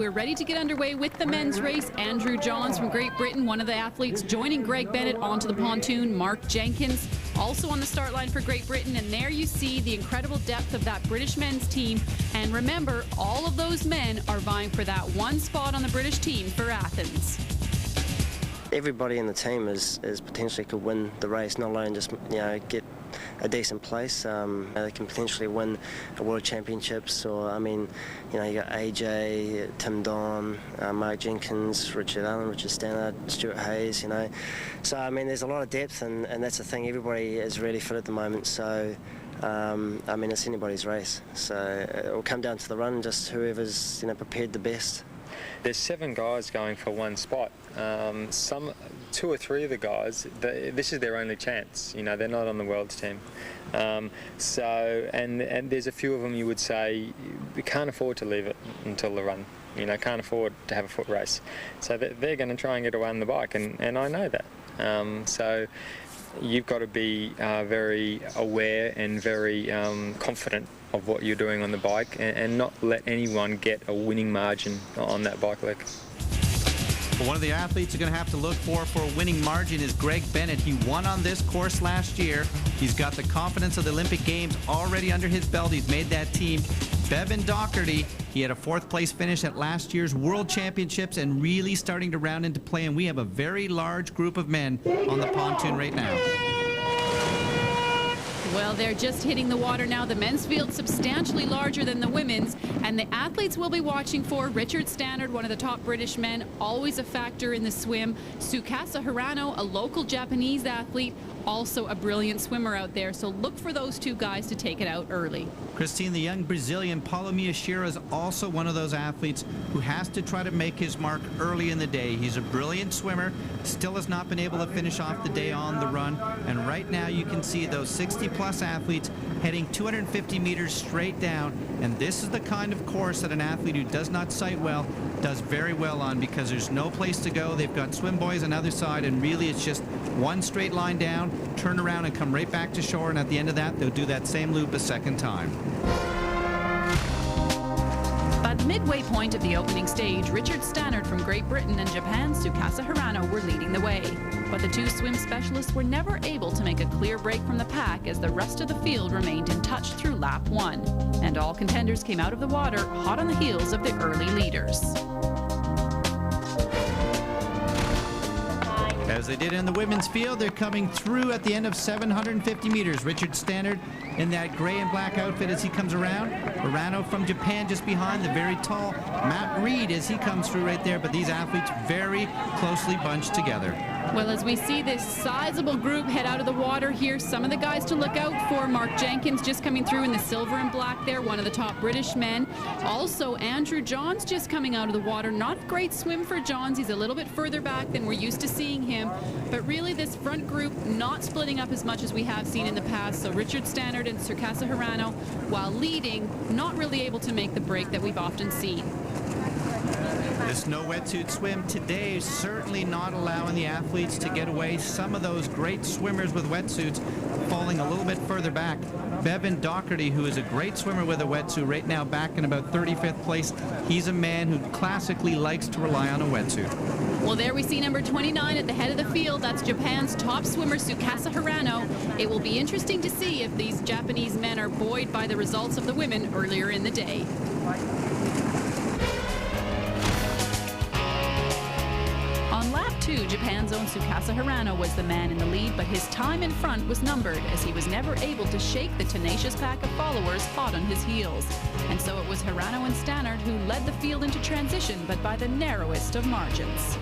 We're ready to get underway with the men's race. Andrew Johns from Great Britain, one of the athletes, joining Greg Bennett onto the pontoon. Mark Jenkins also on the start line for Great Britain. And there you see the incredible depth of that British men's team. And remember, all of those men are vying for that one spot on the British team for Athens. Everybody in the team is potentially could win the race, not only just get a decent place. They can potentially win a World Championships, or you got AJ, Tim Don, Mark Jenkins, Richard Allen, Richard Stannard, Stuart Hayes. So there's a lot of depth, and that's the thing. Everybody is really fit at the moment. So it's anybody's race. So it will come down to the run, just whoever's prepared the best. There's 7 guys going for one spot. 2 or 3 of the guys, this is their only chance. They're not on the world's team. And there's a few of them you would say we can't afford to leave it until the run. Can't afford to have a foot race. So they're going to try and get away on the bike, and I know that. So you've got to be very aware and very confident of what you're doing on the bike, and not let anyone get a winning margin on that bike leg. Well, one of the athletes you're going to have to look for a winning margin is Greg Bennett. He won on this course last year. He's got the confidence of the Olympic Games already under his belt. He's made that team. Bevan Docherty, he had a 4th place finish at last year's World Championships and really starting to round into play. And we have a very large group of men on the pontoon right now. Well, they're just hitting the water now. The men's field substantially larger than the women's, and the athletes we'll be watching for: Richard Stannard, one of the top British men, always a factor in the swim; Tsukasa Hirano, a local Japanese athlete, also a brilliant swimmer out there. So look for those 2 guys to take it out early. Christine, the young Brazilian Paulo Miyashiro is also one of those athletes who has to try to make his mark early in the day. He's a brilliant swimmer, still has not been able to finish off the day on the run, and right now you can see those 60-plus athletes heading 250 meters straight down, and this is the kind of course that an athlete who does not sight well does very well on, because there's no place to go. They've got swim buoys on the other side, and really it's just one straight line down, turn around and come right back to shore, and at the end of that they'll do that same loop a second time. At midway point of the opening stage, Richard Stannard from Great Britain and Japan's Tsukasa Hirano were leading the way. But the 2 swim specialists were never able to make a clear break from the pack, as the rest of the field remained in touch through lap 1. And all contenders came out of the water hot on the heels of the early leaders. As they did in the women's field, they're coming through at the end of 750 meters. Richard Stannard in that gray and black outfit as he comes around. Hirano from Japan just behind, the very tall Matt Reed as he comes through right there. But these athletes very closely bunched together. Well, as we see this sizable group head out of the water here, some of the guys to look out for: Mark Jenkins just coming through in the silver and black there, one of the top British men. Also, Andrew Johns just coming out of the water. Not a great swim for Johns. He's a little bit further back than we're used to seeing him. But really, this front group not splitting up as much as we have seen in the past. So Richard Stannard and Tsukasa Hirano, while leading, not really able to make the break that we've often seen. This no wetsuit swim today is certainly not allowing the athletes to get away. Some of those great swimmers with wetsuits falling a little bit further back. Bevan Docherty, who is a great swimmer with a wetsuit, right now back in about 35th place. He's a man who classically likes to rely on a wetsuit. Well, there we see number 29 at the head of the field. That's Japan's top swimmer, Tsukasa Hirano. It will be interesting to see if these Japanese men are buoyed by the results of the women earlier in the day. On lap 2, Japan's own Tsukasa Hirano was the man in the lead, but his time in front was numbered, as he was never able to shake the tenacious pack of followers hot on his heels. And so it was Hirano and Stannard who led the field into transition, but by the narrowest of margins.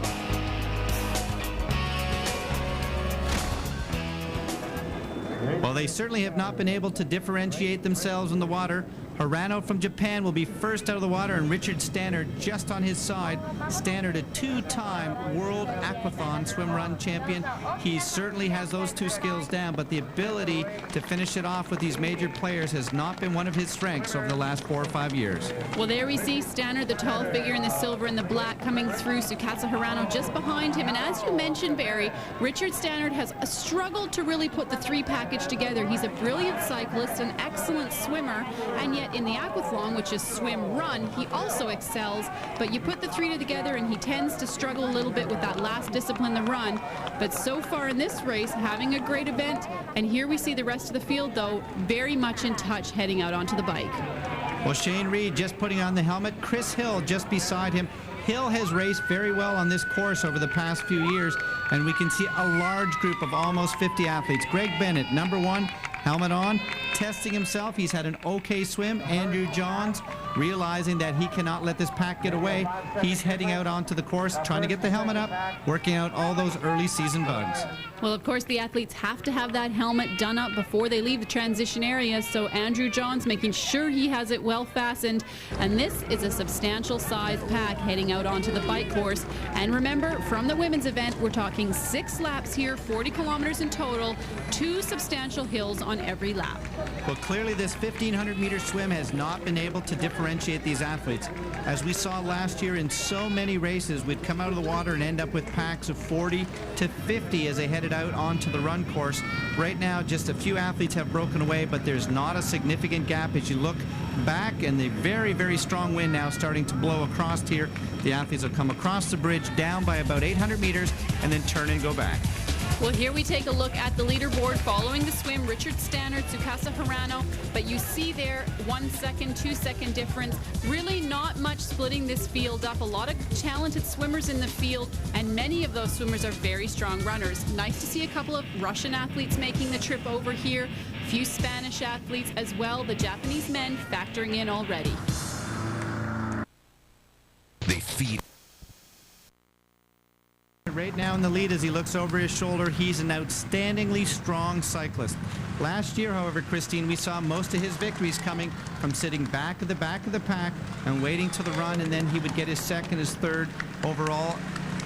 Well, they certainly have not been able to differentiate themselves in the water. Hirano from Japan will be first out of the water, and Richard Stannard just on his side. Stannard, a 2-time World Aquathon swim run champion. He certainly has those 2 skills down, but the ability to finish it off with these major players has not been one of his strengths over the last 4 or 5 years. Well, there we see Stannard, the tall figure in the silver and the black, coming through. Tsukasa Hirano just behind him. And as you mentioned, Barry, Richard Stannard has struggled to really put the 3 package together. He's a brilliant cyclist, an excellent swimmer, and yet yet in the aquathlon, which is swim-run, he also excels. But you put the three together and he tends to struggle a little bit with that last discipline, the run. But so far in this race, having a great event. And here we see the rest of the field, though, very much in touch heading out onto the bike. Well, Shane Reed just putting on the helmet. Chris Hill just beside him. Hill has raced very well on this course over the past few years, and we can see a large group of almost 50 athletes. Greg Bennett, number one, helmet on, testing himself. He's had an okay swim. Andrew Johns, realizing that he cannot let this pack get away. He's heading out onto the course, trying to get the helmet up, working out all those early season bugs. Well, of course, the athletes have to have that helmet done up before they leave the transition area, so Andrew Johns making sure he has it well fastened. And this is a substantial size pack heading out onto the bike course. And remember, from the women's event, we're talking 6 laps here, 40 kilometers in total, 2 substantial hills on every lap. Well, clearly this 1,500-meter swim has not been able to differentiate these athletes. As we saw last year in so many races, we'd come out of the water and end up with packs of 40 to 50 as they headed out onto the run course. Right now, just a few athletes have broken away, but there's not a significant gap as you look back, and the very, very strong wind now starting to blow across here. The athletes will come across the bridge down by about 800 meters and then turn and go back. Well, here we take a look at the leaderboard following the swim. Richard Stannard, Tsukasa Hirano, but you see there 1 second, 2 second difference. Really not much splitting this field up. A lot of talented swimmers in the field, and many of those swimmers are very strong runners. Nice to see a couple of Russian athletes making the trip over here. A few Spanish athletes as well. The Japanese men factoring in already. They feed. Right now in the lead as he looks over his shoulder, he's an outstandingly strong cyclist. Last year, however, Christine, we saw most of his victories coming from sitting back of the pack and waiting to the run, and then he would get his second, his third overall.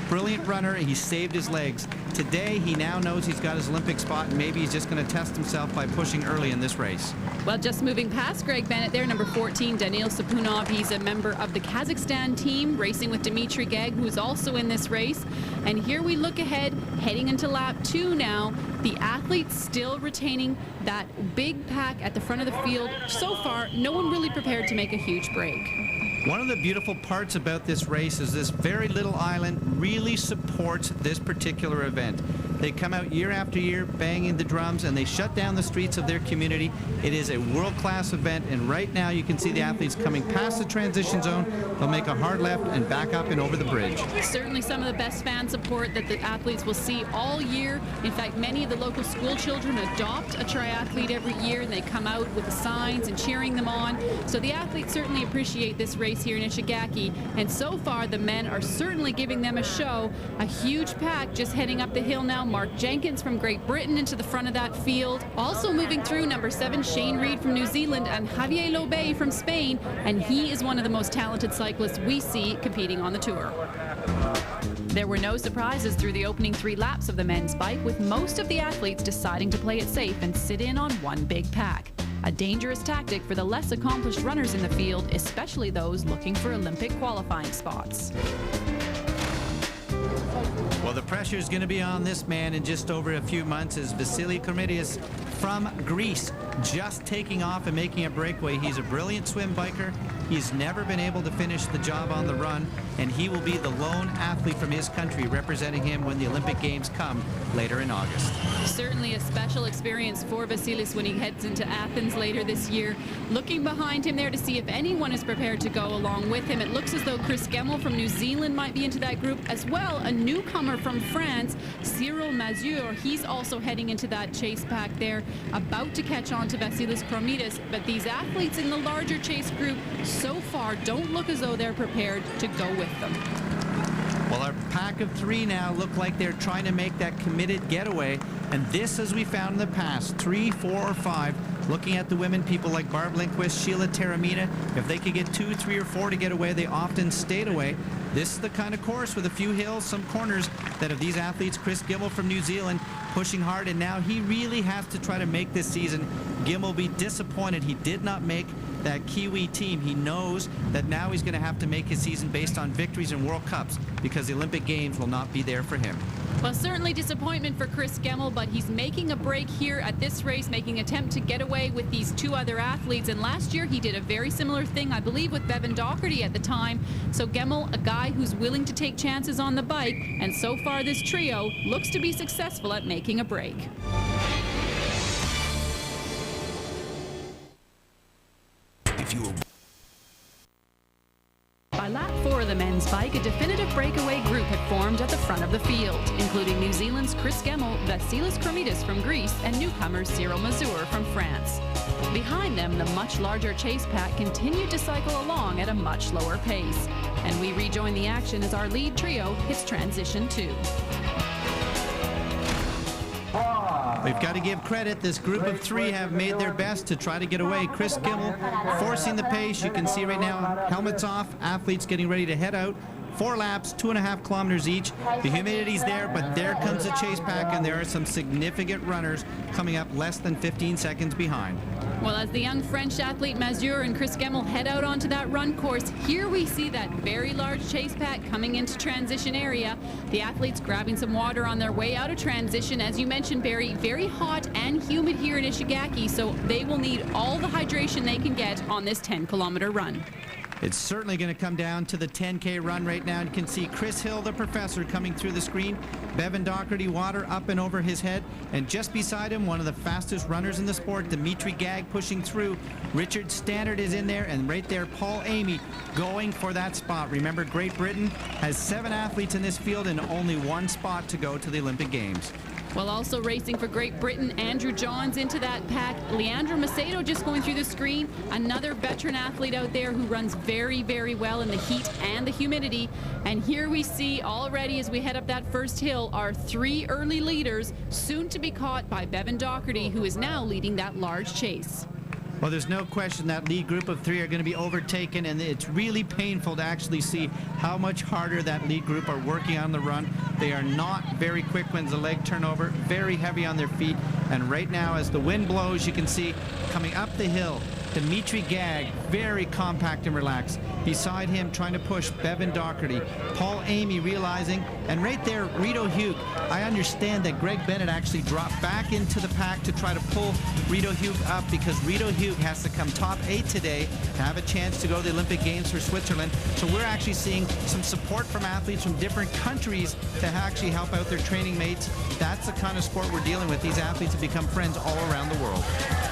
Brilliant runner, and he saved his legs. Today, he now knows he's got his Olympic spot, and maybe he's just going to test himself by pushing early in this race. Well, just moving past Greg Bennett there, number 14, Daniil Sapunov. He's a member of the Kazakhstan team, racing with Dmitry Gag, who's also in this race. And here we look ahead, heading into lap 2 now. The athletes still retaining that big pack at the front of the field. So far, no one really prepared to make a huge break. One of the beautiful parts about this race is this very little island really supports this particular event. They come out year after year banging the drums, and they shut down the streets of their community. It is a world-class event, and right now you can see the athletes coming past the transition zone. They'll make a hard left and back up and over the bridge. Certainly some of the best fan support that the athletes will see all year. In fact, many of the local school children adopt a triathlete every year, and they come out with the signs and cheering them on. So the athletes certainly appreciate this race here in Ishigaki, and so far the men are certainly giving them a show. A huge pack just heading up the hill now. Mark Jenkins from Great Britain into the front of that field. Also moving through, number 7, Shane Reed from New Zealand, and Javier Lobey from Spain, and he is one of the most talented cyclists we see competing on the tour. There were no surprises through the opening 3 laps of the men's bike, with most of the athletes deciding to play it safe and sit in on one big pack. A dangerous tactic for the less accomplished runners in the field, especially those looking for Olympic qualifying spots. Well, the pressure is going to be on this man in just over a few months as Vasilis Kormidias from Greece just taking off and making a breakaway. He's a brilliant swim biker. He's never been able to finish the job on the run, and he will be the lone athlete from his country representing him when the Olympic Games come later in August. Certainly a special experience for Vasilis when he heads into Athens later this year. Looking behind him there to see if anyone is prepared to go along with him. It looks as though Chris Gemmell from New Zealand might be into that group as well. A newcomer from France, Cyril Mazur, he's also heading into that chase pack there, about to catch on to Vasilis Kormidias. But these athletes in the larger chase group so far don't look as though they're prepared to go with them. Well, our pack of 3 now look like they're trying to make that committed getaway. And this, as we found in the past, 3, 4, or 5, looking at the women, people like Barb Lindquist, Sheila Taramina, if they could get 2, 3, or 4 to get away, they often stayed away. This is the kind of course with a few hills, some corners, that of these athletes, Chris Gemmell from New Zealand, pushing hard, and now he really has to try to make this season. Gemmell will be disappointed he did not make that Kiwi team. He knows that now he's going to have to make his season based on victories in World Cups because the Olympic Games will not be there for him. Well, certainly disappointment for Chris Gemmell, but he's making a break here at this race, making an attempt to get away with these two other athletes. And last year he did a very similar thing, I believe, with Bevan Doherty at the time. So Gemmell, a guy who's willing to take chances on the bike, and so far this trio looks to be successful at making a break. By lap 4 of the men's bike, a definitive breakaway group had formed at the front of the field, including New Zealand's Chris Gemmell, Vasilis Kromidis from Greece, and newcomer Cyril Mazur from France. Behind them, the much larger chase pack continued to cycle along at a much slower pace. And we rejoin the action as our lead trio hits transition 2. We've got to give credit. This group of 3 have made their best to try to get away. Chris Gemmell forcing the pace. You can see right now, helmets off, athletes getting ready to head out. 4 laps, 2.5 kilometers each. The humidity's there, but there comes the chase pack, and there are some significant runners coming up less than 15 seconds behind. Well, as the young French athlete Mazur and Chris Gemmell head out onto that run course, here we see that very large chase pack coming into transition area. The athletes grabbing some water on their way out of transition. As you mentioned, Barry, very hot and humid here in Ishigaki, so they will need all the hydration they can get on this 10-kilometer run. It's certainly going to come down to the 10K run right now. You can see Chris Hill, the professor, coming through the screen. Bevan Doherty, water up and over his head. And just beside him, one of the fastest runners in the sport, Dimitri Gag, pushing through. Richard Standard is in there, and right there, Paul Amy going for that spot. Remember, Great Britain has 7 athletes in this field and only 1 spot to go to the Olympic Games. Well, also racing for Great Britain, Andrew Johns into that pack. Leandro Macedo just going through the screen. Another veteran athlete out there who runs very, very well in the heat and the humidity. And here we see already as we head up that first hill our 3 early leaders, soon to be caught by Bevan Doherty, who is now leading that large chase. Well, there's no question that lead group of 3 are going to be overtaken, and it's really painful to actually see how much harder that lead group are working on the run. They are not very quick when the leg turnover, very heavy on their feet. And right now, as the wind blows, you can see coming up the hill, Dimitri Gag, very compact and relaxed. Beside him, trying to push Bevan Doherty. Paul Amy realizing, and right there, Rito Hugh. I understand that Greg Bennett actually dropped back into the pack to try to pull Rito Hugh up, because Rito Hugh has to come top 8 today to have a chance to go to the Olympic Games for Switzerland. So we're actually seeing some support from athletes from different countries to actually help out their training mates. That's the kind of sport we're dealing with. These athletes have become friends all around the world.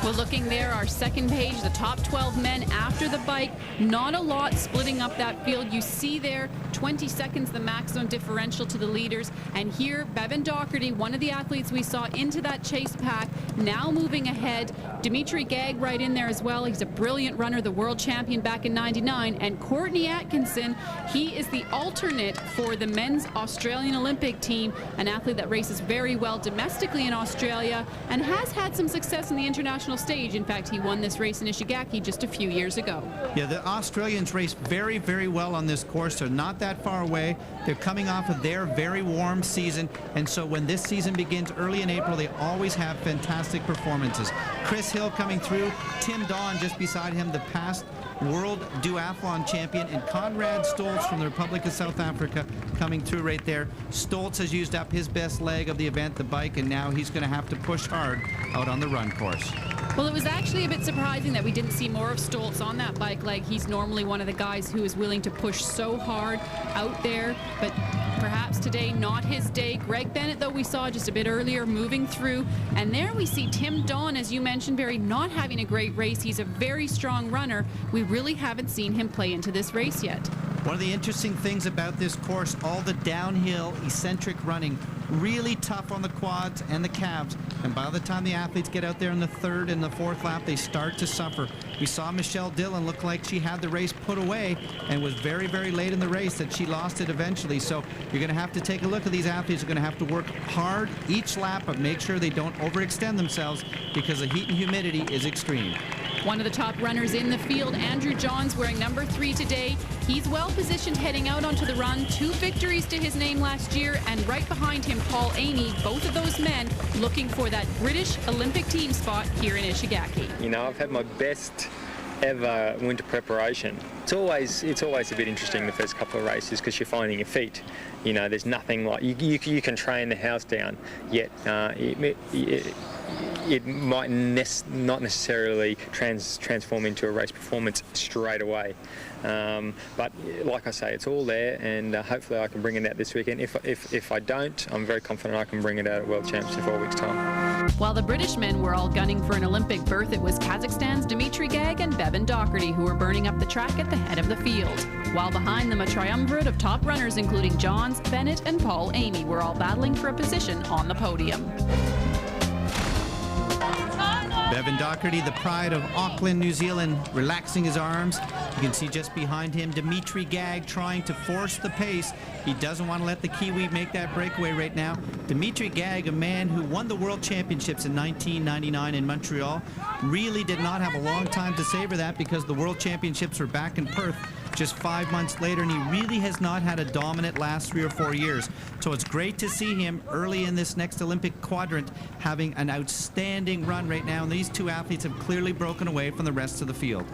Well, looking there, our second page, the top 12 men after the bike. Not a lot splitting up that field. You see there, 20 seconds, the maximum differential to the leaders. And here, Bevan Doherty, one of the athletes we saw into that chase pack, now moving ahead. Dimitri Gag right in there as well. He's a brilliant runner, the world champion back in '99. And Courtney Atkinson, he is the alternate for the men's Australian Olympic team, an athlete that races very well domestically in Australia and has had some success in the international stage. In fact, he won this race in Ishigaki just a few years ago. Yeah, the Australians race very, very well on this course. They're not that far away. They're coming off of their very warm season, and so when this season begins early in April, they always have fantastic performances. Chris Hill coming through, Tim Don just beside him, the past world duathlon champion, and Conrad Stoltz from the Republic of South Africa coming through right there. Stoltz has used up his best leg of the event, the bike, and now he's going to have to push hard out on the run course. Well, it was actually a bit surprising that we didn't see more of Stoltz on that bike leg. He's normally one of the guys who is willing to push so hard out there, but perhaps today not his day. Greg Bennett, though, we saw just a bit earlier moving through. And there we see Tim Don, as you mentioned, Barry, not having a great race. He's a very strong runner. We really haven't seen him play into this race yet. One of the interesting things about this course, all the downhill eccentric running, really tough on the quads and the calves, and by the time the athletes get out there in the 3rd and the 4th lap, they start to suffer. We saw Michelle Dillon look like she had the race put away and was very, very late in the race that she lost it eventually. So you're going to have to take a look at these athletes. They're going to have to work hard each lap, but make sure they don't overextend themselves, because the heat and humidity is extreme. One of the top runners in the field, Andrew Johns, wearing number 3 today. He's well positioned heading out onto the run. 2 victories to his name last year, and right behind him, Paul Amy. Both of those men looking for that British Olympic team spot here in Ishigaki. You know, I've had my best ever winter preparation, it's always a bit interesting the first couple of races because you're finding your feet. You know, there's nothing like you can train the house down, yet it might not necessarily transform into a race performance straight away. But like I say, it's all there, and hopefully I can bring it out this weekend. If I don't, I'm very confident I can bring it out at World Champs in 4 weeks' time. While the British men were all gunning for an Olympic berth, it was Kazakhstan's Dmitry Gag and Bevan Doherty who were burning up the track at the head of the field. While behind them, a triumvirate of top runners including Johns, Bennett and Paul Amy were all battling for a position on the podium. Bevan Doherty, the pride of Auckland, New Zealand, relaxing his arms. You can see just behind him Dmitry Gag trying to force the pace. He doesn't want to let the Kiwi make that breakaway right now. Dmitry Gag, a man who won the World Championships in 1999 in Montreal, really did not have a long time to savor that because the World Championships were back in Perth just 5 months later, and he really has not had a dominant last 3 or 4 years. So it's great to see him early in this next Olympic quadrant having an outstanding run right now, and these two athletes have clearly broken away from the rest of the field.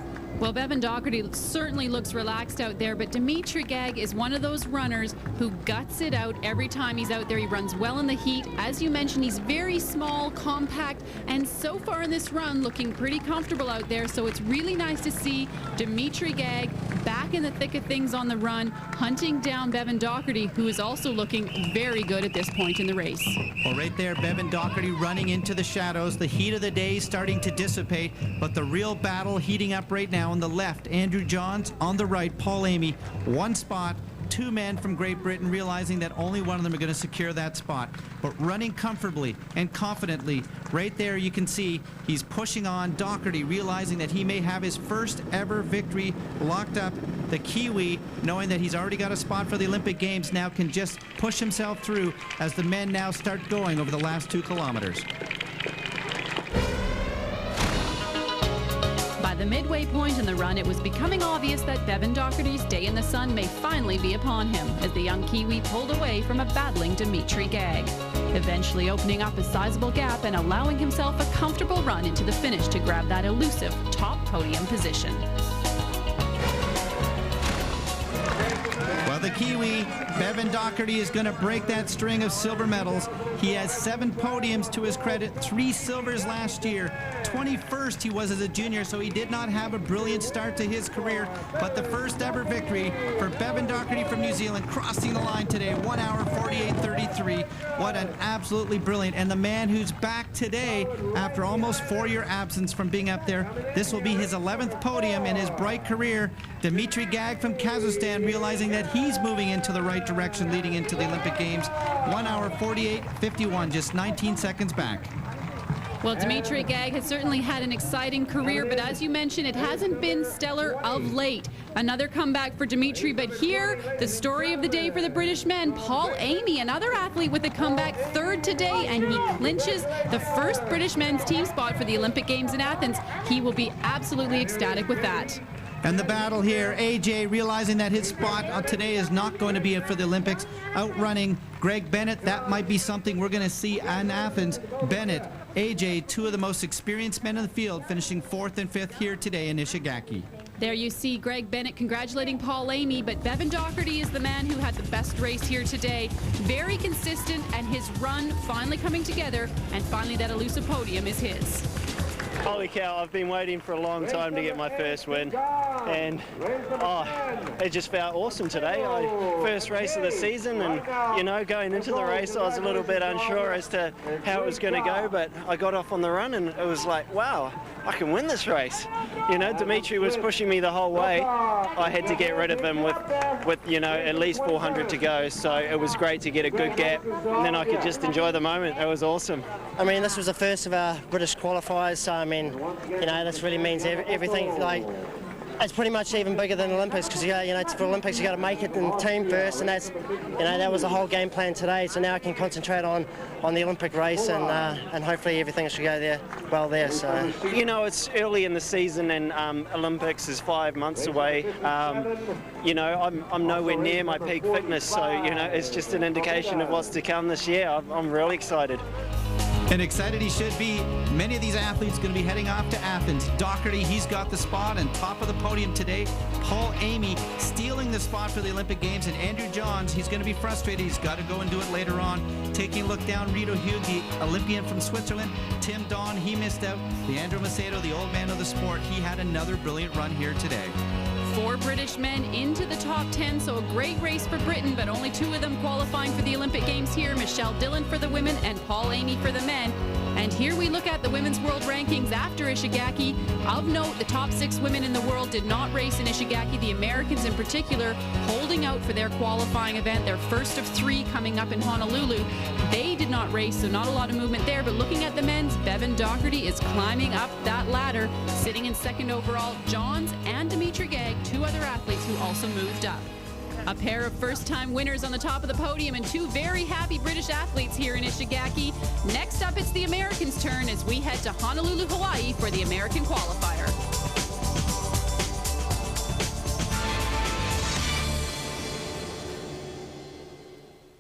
Well, Bevan Doherty certainly looks relaxed out there, but Dmitry Gag is one of those runners who guts it out every time he's out there. He runs well in the heat. As you mentioned, he's very small, compact, and so far in this run looking pretty comfortable out there. So it's really nice to see Dmitry Gag back in the thick of things on the run, hunting down Bevan Doherty, who is also looking very good at this point in the race. Well, right there, Bevan Doherty running into the shadows. The heat of the day is starting to dissipate, but the real battle heating up right now. On the left, Andrew Johns. On the right, Paul Amy. One spot, two men from Great Britain, realizing that only one of them are going to secure that spot. But running comfortably and confidently. Right there you can see he's pushing on Doherty, realizing that he may have his first ever victory locked up. The Kiwi, knowing that he's already got a spot for the Olympic Games, now can just push himself through as the men now start going over the last 2 kilometers. By the midway point in the run, it was becoming obvious that Bevan Doherty's day in the sun may finally be upon him as the young Kiwi pulled away from a battling Dmitry Gag, eventually opening up a sizable gap and allowing himself a comfortable run into the finish to grab that elusive top podium position. Well, the Kiwi, Bevan Doherty, is going to break that string of silver medals. He has 7 podiums to his credit, 3 silvers last year. 21st he was as a junior, so he did not have a brilliant start to his career, but the first ever victory for Bevan Doherty from New Zealand, crossing the line today, 1 hour 48:33. What an absolutely brilliant, and the man who's back today after almost 4-year absence from being up there. This will be his 11th podium in his bright career. Dmitry Gag from Kazakhstan, realizing that he's moving into the right direction leading into the Olympic Games. 1 hour 48:51, just 19 seconds back. Well, Dmitry Gag has certainly had an exciting career, but as you mentioned, it hasn't been stellar of late. Another comeback for Dmitry, but here, the story of the day for the British men, Paul Amy, another athlete with a comeback, 3rd today, and he clinches the first British men's team spot for the Olympic Games in Athens. He will be absolutely ecstatic with that. And the battle here, AJ realizing that his spot today is not going to be for the Olympics, outrunning Greg Bennett. That might be something we're going to see in Athens. Bennett, AJ, 2 of the most experienced men in the field, finishing 4th and 5th here today in Ishigaki. There you see Greg Bennett congratulating Paul Amy, but Bevan Doherty is the man who had the best race here today. Very consistent, and his run finally coming together, and finally that elusive podium is his. Holy cow, I've been waiting for a long time to get my first win, and it just felt awesome today. First race of the season, and you know, going into the race I was a little bit unsure as to how it was going to go, but I got off on the run and it was like, wow, I can win this race. You know, Dmitry was pushing me the whole way. I had to get rid of him with you know, at least 400 to go, so it was great to get a good gap, and then I could just enjoy the moment. It was awesome. I mean, this was the first of our British qualifiers, so I mean, you know, this really means everything. Like, it's pretty much even bigger than Olympics, because you know, for Olympics you got to make it in the team first, and that's, you know, that was the whole game plan today. So now I can concentrate on the Olympic race, and hopefully everything should go well there. So you know, it's early in the season, and Olympics is 5 months away. You know, I'm nowhere near my peak fitness, so you know, it's just an indication of what's to come this year. I'm really excited. And excited he should be. Many of these athletes going to be heading off to Athens. Doherty, he's got the spot on top of the podium today. Paul Amy stealing the spot for the Olympic Games. And Andrew Johns, he's going to be frustrated. He's got to go and do it later on. Taking a look down, Rito Hugh, the Olympian from Switzerland. Tim Don, he missed out. Leandro Macedo, the old man of the sport, he had another brilliant run here today. 4 British men into the top 10, so a great race for Britain, but only 2 of them qualifying for the Olympic Games here. Michelle Dillon for the women and Paul Amy for the men. And here we look at the women's world rankings after Ishigaki. Of note, the top 6 women in the world did not race in Ishigaki. The Americans in particular holding out for their qualifying event, their first of 3 coming up in Honolulu. They did not race, so not a lot of movement there. But looking at the men's, Bevan Doherty is climbing up that ladder, sitting in 2nd overall. Johns and Dimitri Gag, 2 other athletes who also moved up. A pair of first-time winners on the top of the podium and 2 very happy British athletes here in Ishigaki. Next up, it's the Americans' turn as we head to Honolulu, Hawaii for the American qualifier.